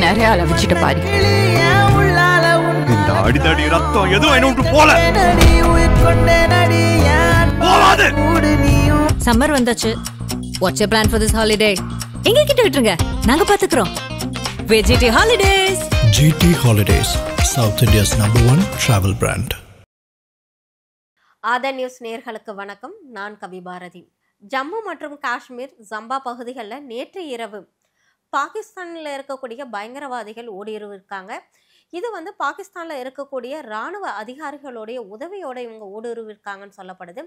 நிறைய அளவிச்சிட்ட பாரு. இந்த அடிதடி ரத்தம் எதுவும் என்ன விட்டு போல. சம்மர் வந்தாச்சு. What's your plan for this holiday? எங்க கிட்ட விட்டுருங்க, நாங்க பாத்துக்கிறோம். VGT Holidays. GT Holidays, South India's #1 travel brand. ஆதா நியூஸ் நேயர்களுக்கு வணக்கம். நான் கவி பாரதி. ஜம்மு மற்றும் காஷ்மீர் ஜம்பா பகுதிகளில் நேற்று இரவு பாகிஸ்தானில் இருக்கக்கூடிய பயங்கரவாதிகள் ஊடுருவிருக்காங்க. இது பாகிஸ்தானில் இருக்கக்கூடிய இராணுவ அதிகாரிகளுடைய உதவியோடு இவங்க ஊடுருவிருக்காங்கன்னு சொல்லப்படுது.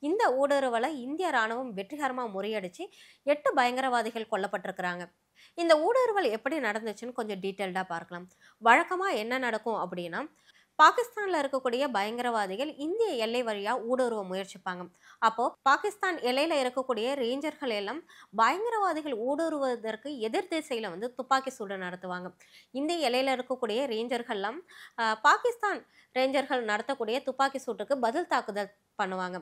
இந்த ஊடுருவலை இந்திய இராணுவம் வெற்றிகரமாக முறியடிச்சு 8 பயங்கரவாதிகள் கொல்லப்பட்டிருக்கிறாங்க. இந்த ஊடுருவல் எப்படி நடந்துச்சுன்னு கொஞ்சம் டீட்டெயில்டாக பார்க்கலாம். வழக்கமாக என்ன நடக்கும் அப்படின்னா, பாகிஸ்தானில் இருக்கக்கூடிய பயங்கரவாதிகள் இந்திய எல்லை வழியாக ஊடுருவ முயற்சிப்பாங்க. அப்போது பாகிஸ்தான் எல்லையில் இருக்கக்கூடிய ரேஞ்சர்கள் எல்லாம் பயங்கரவாதிகள் ஊடுருவதற்கு எதிர் திசையில் துப்பாக்கி சூடு நடத்துவாங்க. இந்திய எல்லையில் இருக்கக்கூடிய ரேஞ்சர்கள்லாம் பாகிஸ்தான் ரேஞ்சர்கள் நடத்தக்கூடிய துப்பாக்கி சூட்டுக்கு பதில் தாக்குதல் பண்ணுவாங்க.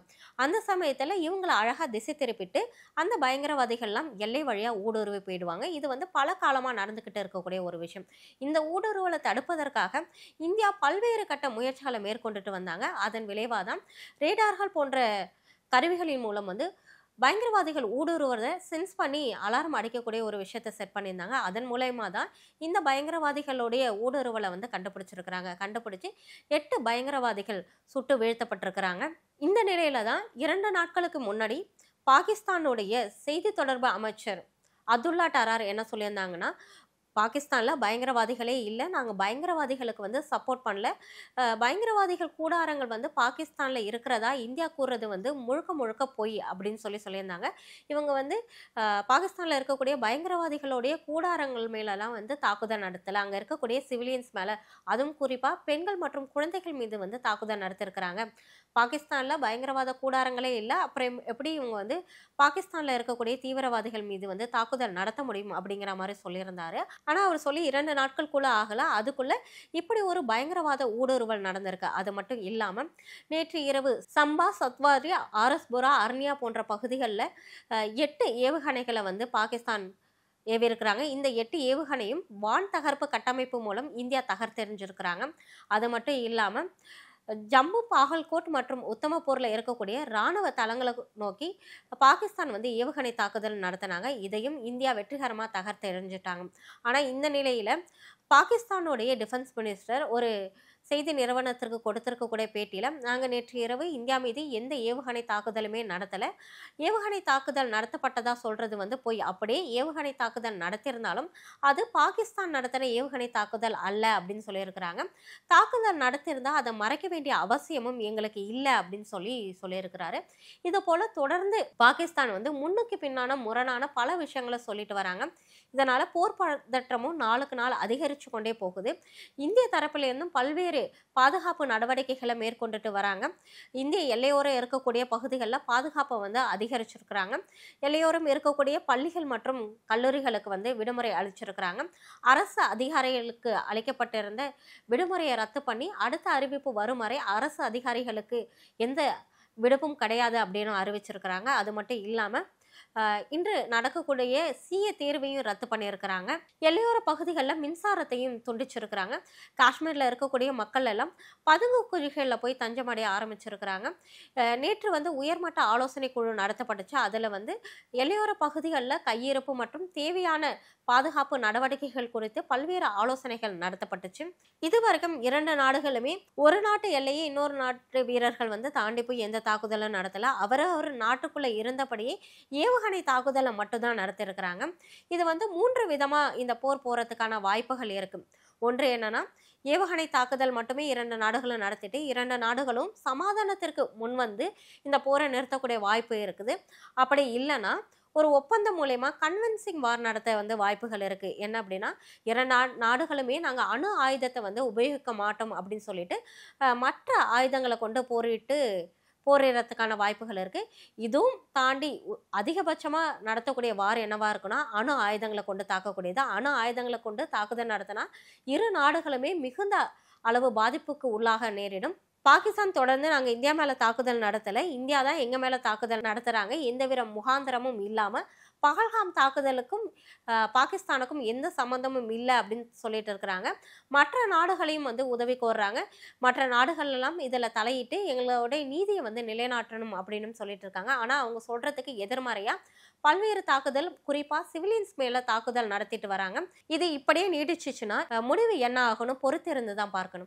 அந்த சமயத்தில் இவங்களை அழகாக திசை திருப்பிட்டு அந்த பயங்கரவாதிகள்லாம் எல்லை வழியாக ஊடுருவி போயிடுவாங்க. இது பல காலமாக நடந்துக்கிட்டு இருக்கக்கூடிய ஒரு விஷயம். இந்த ஊடுருவலை தடுப்பதற்காக இந்தியா பல்வேறு கட்ட முயற்சிகளை மேற்கொண்டுட்டு வந்தாங்க. அதன் விளைவாக தான் ரேடார்கள் போன்ற கருவிகளின் மூலம் பயங்கரவாதிகள் ஊடுருவதை சென்ஸ் பண்ணி அலாரம் அடிக்கக்கூடிய ஒரு விஷயத்தை செட் பண்ணியிருந்தாங்க. அதன் மூலயமா தான் இந்த பயங்கரவாதிகளுடைய ஊடுருவலை கண்டுபிடிச்சிருக்கிறாங்க. கண்டுபிடிச்சு 8 பயங்கரவாதிகள் சுட்டு வீழ்த்தப்பட்டிருக்கிறாங்க. இந்த நிலையில தான் 2 நாட்களுக்கு முன்னாடி பாகிஸ்தானுடைய செய்தி தொடர்பு அமைச்சர் அப்துல்லா டரார் என்ன சொல்லியிருந்தாங்கன்னா, பாகிஸ்தானில் பயங்கரவாதிகளே இல்லை, நாங்கள் பயங்கரவாதிகளுக்கு சப்போர்ட் பண்ணல, பயங்கரவாதிகள் கூடாரங்கள் பாகிஸ்தானில் இருக்கிறதா இந்தியா கூறுறது முழுக்க முழுக்க போய் அப்படின்னு சொல்லியிருந்தாங்க. இவங்க பாகிஸ்தானில் இருக்கக்கூடிய பயங்கரவாதிகளுடைய கூடாரங்கள் மேலெல்லாம் தாக்குதல் நடத்தலை, அங்கே இருக்கக்கூடிய சிவிலியன்ஸ் மேலே, அதுவும் குறிப்பாக பெண்கள் மற்றும் குழந்தைகள் மீது தாக்குதல் நடத்திருக்கிறாங்க. பாகிஸ்தானில் பயங்கரவாத கூடாரங்களே இல்லை, அப்புறம் எப்படி இவங்க பாகிஸ்தானில் இருக்கக்கூடிய தீவிரவாதிகள் மீது தாக்குதல் நடத்த முடியும் அப்படிங்கிற மாதிரி சொல்லியிருந்தாரு. ஆனால் அவர் சொல்லி 2 நாட்களுக்குள்ள ஆகலை, அதுக்குள்ள இப்படி ஒரு பயங்கரவாத ஊடுருவல் நடந்திருக்கு. அது மட்டும் இல்லாமல் நேற்று இரவு சம்பா, சத்வாரி, ஆரஸ்புரா, அர்னியா போன்ற பகுதிகளில் 8 ஏவுகணைகளை பாகிஸ்தான் ஏவிருக்கிறாங்க. இந்த 8 ஏவுகணையும் வான் தகர்ப்பு கட்டமைப்பு மூலம் இந்தியா தகர்த்தெறிஞ்சிருக்கிறாங்க. அது மட்டும் இல்லாமல் ஜம்மு, பாகல்கோட் மற்றும் உத்தமபூரில் இருக்கக்கூடிய இராணுவ தளங்களை நோக்கி பாகிஸ்தான் ஏவுகணை தாக்குதல் நடத்தினாங்க. இதையும் இந்தியா வெற்றிகரமாக தகர்த்தெறிஞ்சிட்டாங்க. ஆனால் இந்த நிலையில் பாகிஸ்தானுடைய டிஃபென்ஸ் மினிஸ்டர் ஒரு செய்தி நிறுவனத்திற்கு கொடுத்திருக்கக்கூடிய பேட்டியில், நாங்கள் நேற்று இரவு இந்தியா மீது எந்த ஏவுகணை தாக்குதலுமே நடத்தலை, ஏவுகணை தாக்குதல் நடத்தப்பட்டதா சொல்கிறது போய், அப்படியே ஏவுகணை தாக்குதல் நடத்தியிருந்தாலும் அது பாகிஸ்தான் நடத்தின ஏவுகணை தாக்குதல் அல்ல அப்படின்னு சொல்லியிருக்கிறாங்க. தாக்குதல் நடத்தியிருந்தால் அதை மறைக்க வேண்டிய அவசியமும் எங்களுக்கு இல்லை அப்படின்னு சொல்லியிருக்கிறாரு. இது போல் தொடர்ந்து பாகிஸ்தான் முன்னுக்கு பின்னான முரணான பல விஷயங்களை சொல்லிட்டு வராங்க. இதனால் போர் பதற்றமும் நாளுக்கு நாள் அதிகரித்து கொண்டே போகுது. இந்திய தரப்பிலிருந்தும் பல்வேறு பாதுகாப்பு நடவடிக்கைகளை மேற்கொண்டுட்டு வராங்க. இந்திய எல்லையோரம் இருக்கக்கூடிய பகுதிகளில் பாதுகாப்பை அதிகரிச்சிருக்கிறாங்க. எல்லையோரம் இருக்கக்கூடிய பள்ளிகள் மற்றும் கல்லூரிகளுக்கு விடுமுறை அளிச்சிருக்கிறாங்க. அரசு அதிகாரிகளுக்கு அளிக்கப்பட்டிருந்த விடுமுறையை ரத்து பண்ணி அடுத்த அறிவிப்பு வரும் வரை அரசு அதிகாரிகளுக்கு எந்த விடுப்பும் கிடையாது அப்படின்னு அறிவிச்சிருக்கிறாங்க. அது மட்டும் இல்லாமல் இன்று நடக்கக்கூடிய CA தேர்வையும் ரத்து பண்ணியிருக்கிறாங்க. எல்லையோர பகுதிகளில் மின்சாரத்தையும் துண்டிச்சிருக்கிறாங்க. காஷ்மீரில் இருக்கக்கூடிய மக்கள் எல்லாம் பதுங்கு குழிகளில் போய் தஞ்சமடைய ஆரம்பிச்சிருக்கிறாங்க. நேற்று உயர்மட்ட ஆலோசனை குழு நடத்தப்பட்டுச்சு. அதில் எல்லையோர பகுதிகளில் கையிருப்பு மற்றும் தேவையான பாதுகாப்பு நடவடிக்கைகள் குறித்து பல்வேறு ஆலோசனைகள் நடத்தப்பட்டுச்சு. இதுவரைக்கும் 2 நாடுகளுமே ஒரு நாட்டு எல்லையை இன்னொரு நாட்டு வீரர்கள் தாண்டி போய் எந்த தாக்குதலும் நடத்தல. அவர் நாட்டுக்குள்ள இருந்தபடியே ஏவுகணை தாக்குதலை மட்டும்தான் நடத்திருக்கிறாங்க. இது 3 விதமா இந்த போர் போறதுக்கான வாய்ப்புகள் இருக்கு. ஒன்று என்னன்னா, ஏவுகணை தாக்குதல் மட்டுமே 2 நாடுகளும் நடத்திட்டு 2 நாடுகளும் சமாதானத்திற்கு முன்வந்து இந்த போரை நிறுத்தக்கூடிய வாய்ப்பு இருக்குது. அப்படி இல்லைன்னா ஒரு ஒப்பந்தம் மூலமா கன்வின்சிங் வார் நடத்த வாய்ப்புகள் இருக்கு. என்ன அப்படின்னா, 2 நாடுகளுமே நாங்கள் அணு ஆயுதத்தை உபயோகிக்க மாட்டோம் அப்படின்னு சொல்லிட்டு மற்ற ஆயுதங்களை கொண்டு போரிடறதுக்கான வாய்ப்புகள் இருக்கு. இதுவும் தாண்டி அதிகபட்சமாக நடத்தக்கூடிய வார் என்னவா இருக்குன்னா, அணு ஆயுதங்களை கொண்டு தாக்கக்கூடியது. அணு ஆயுதங்களை கொண்டு தாக்குதல் நடத்தினா 2 நாடுகளுமே மிகுந்த அளவு பாதிப்புக்கு உள்ளாக நேரிடும். பாகிஸ்தான் தொடர்ந்து நாங்கள் இந்தியா மேலே தாக்குதல் நடத்தலை, இந்தியா தான் எங்கள் மேலே தாக்குதல் நடத்துகிறாங்க, எந்தவித முகாந்திரமும் இல்லாமல் பகல்காம் தாக்குதலுக்கும் பாகிஸ்தானுக்கும் எந்த சம்மந்தமும் இல்லை அப்படின்னு சொல்லிட்டு இருக்கிறாங்க. மற்ற நாடுகளையும் வந்து உதவி கோர்றாங்க. மற்ற நாடுகள் எல்லாம் இதில் தலையிட்டு எங்களுடைய நீதியை வந்து நிலைநாட்டணும் அப்படின்னு சொல்லிட்டு இருக்காங்க. ஆனால் அவங்க சொல்றதுக்கு எதிர்மறையா பல்வேறு தாக்குதல், குறிப்பா சிவிலியன்ஸ் மேல தாக்குதல் நடத்திட்டு வராங்க. இது இப்படியே நீடிச்சுச்சுன்னா முடிவு என்ன ஆகணும் பொறுத்திருந்து தான் பார்க்கணும்.